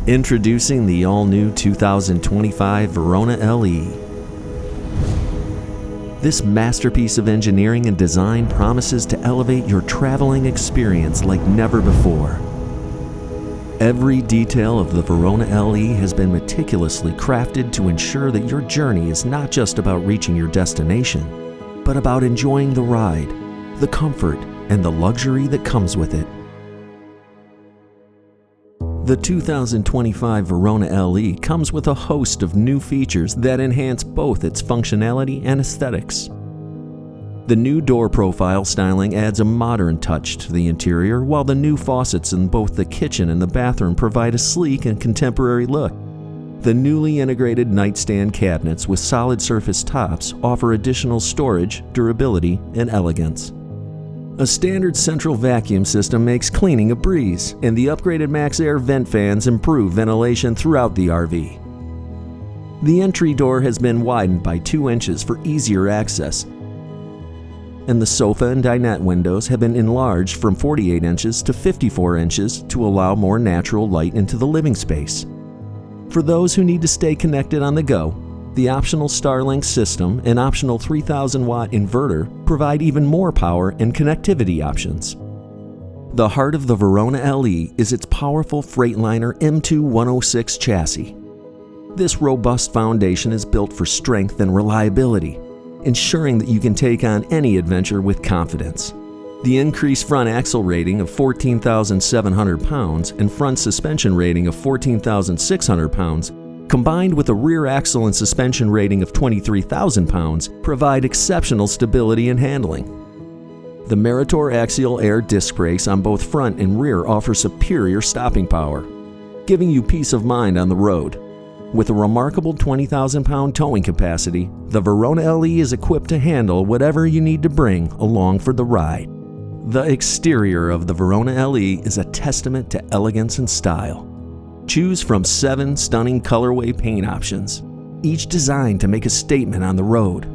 Introducing the all-new 2025 Verona LE. This masterpiece of engineering and design promises to elevate your traveling experience like never before. Every detail of the Verona LE has been meticulously crafted to ensure that your journey is not just about reaching your destination, but about enjoying the ride, the comfort, and the luxury that comes with it. The 2025 Verona LE comes with a host of new features that enhance both its functionality and aesthetics. The new door profile styling adds a modern touch to the interior, while the new faucets in both the kitchen and the bathroom provide a sleek and contemporary look. The newly integrated nightstand cabinets with solid surface tops offer additional storage, durability, and elegance. A standard central vacuum system makes cleaning a breeze, and the upgraded Max Air vent fans improve ventilation throughout the RV. The entry door has been widened by 2 inches for easier access, and the sofa and dinette windows have been enlarged from 48 inches to 54 inches to allow more natural light into the living space. For those who need to stay connected on the go, the optional Starlink system and optional 3,000-watt inverter provide even more power and connectivity options. The heart of the Verona LE is its powerful Freightliner M2 106 chassis. This robust foundation is built for strength and reliability, ensuring that you can take on any adventure with confidence. The increased front axle rating of 14,700 pounds and front suspension rating of 14,600 pounds, combined with a rear axle and suspension rating of 23,000 pounds, provide exceptional stability and handling. The Meritor axial air disc brakes on both front and rear offer superior stopping power, giving you peace of mind on the road. With a remarkable 20,000-pound towing capacity, the Verona LE is equipped to handle whatever you need to bring along for the ride. The exterior of the Verona LE is a testament to elegance and style. Choose from 7 stunning colorway paint options, each designed to make a statement on the road.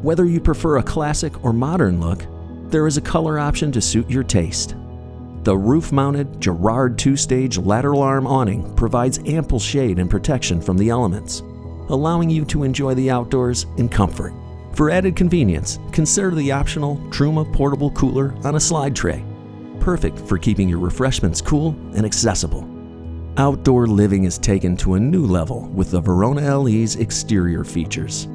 Whether you prefer a classic or modern look, there is a color option to suit your taste. The roof-mounted Girard 2-stage lateral arm awning provides ample shade and protection from the elements, allowing you to enjoy the outdoors in comfort. For added convenience, consider the optional Truma portable cooler on a slide tray, perfect for keeping your refreshments cool and accessible. Outdoor living is taken to a new level with the Verona LE's exterior features.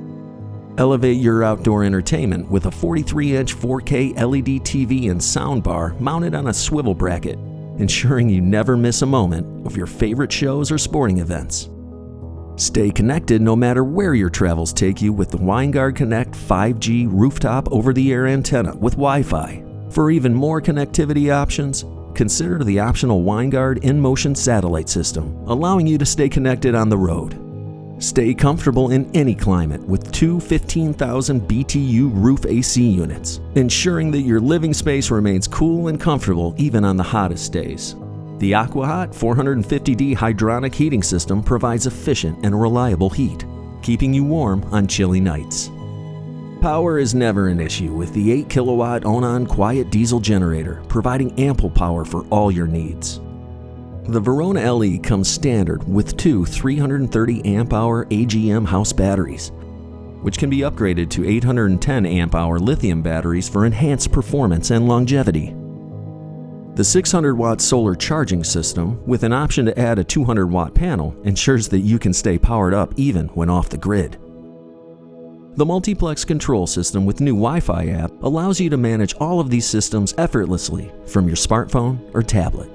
Elevate your outdoor entertainment with a 43-inch 4K LED TV and soundbar mounted on a swivel bracket, ensuring you never miss a moment of your favorite shows or sporting events. Stay connected no matter where your travels take you with the Winegard Connect 5G rooftop over-the-air antenna with Wi-Fi. For even more connectivity options, consider the optional Winegard in-motion satellite system, allowing you to stay connected on the road. Stay comfortable in any climate with 2 15,000 BTU roof AC units, ensuring that your living space remains cool and comfortable even on the hottest days. The AquaHot 450D hydronic heating system provides efficient and reliable heat, keeping you warm on chilly nights. Power is never an issue with the 8-kilowatt Onan quiet diesel generator, providing ample power for all your needs. The Verona LE comes standard with 2 330 amp-hour AGM house batteries, which can be upgraded to 810 amp-hour lithium batteries for enhanced performance and longevity. The 600-watt solar charging system, with an option to add a 200-watt panel, ensures that you can stay powered up even when off the grid. The multiplex control system with new Wi-Fi app allows you to manage all of these systems effortlessly from your smartphone or tablet.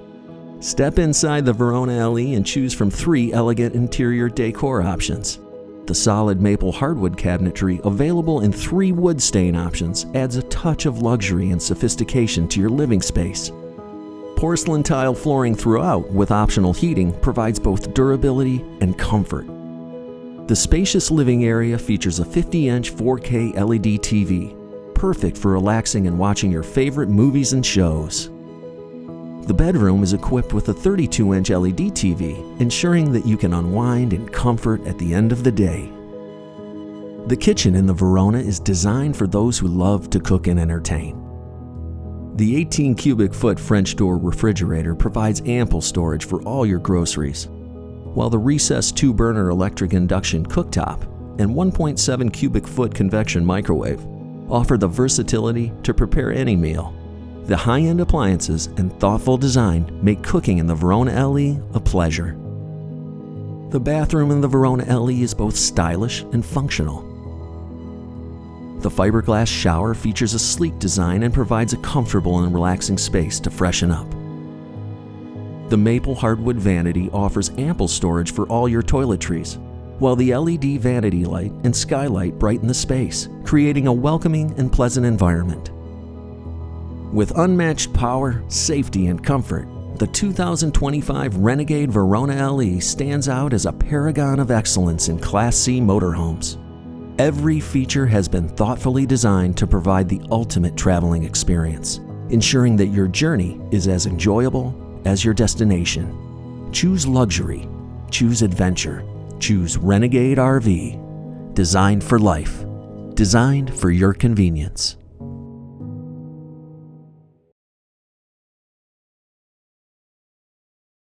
Step inside the Verona LE and choose from 3 elegant interior decor options. The solid maple hardwood cabinetry, available in 3 wood stain options, adds a touch of luxury and sophistication to your living space. Porcelain tile flooring throughout with optional heating provides both durability and comfort. The spacious living area features a 50-inch 4K LED TV, perfect for relaxing and watching your favorite movies and shows. The bedroom is equipped with a 32-inch LED TV, ensuring that you can unwind in comfort at the end of the day. The kitchen in the Verona is designed for those who love to cook and entertain. The 18 cubic foot French door refrigerator provides ample storage for all your groceries. while the recessed 2-burner electric induction cooktop and 1.7 cubic foot convection microwave offer the versatility to prepare any meal. The high-end appliances and thoughtful design make cooking in the Verona LE a pleasure. The bathroom in the Verona LE is both stylish and functional. The fiberglass shower features a sleek design and provides a comfortable and relaxing space to freshen up. The maple hardwood vanity offers ample storage for all your toiletries, while the LED vanity light and skylight brighten the space, creating a welcoming and pleasant environment. With unmatched power, safety, and comfort, the 2025 Renegade Verona LE stands out as a paragon of excellence in Class C motorhomes. Every feature has been thoughtfully designed to provide the ultimate traveling experience, ensuring that your journey is as enjoyable as your destination. Choose luxury, choose adventure, choose Renegade RV. Designed for life, designed for your convenience.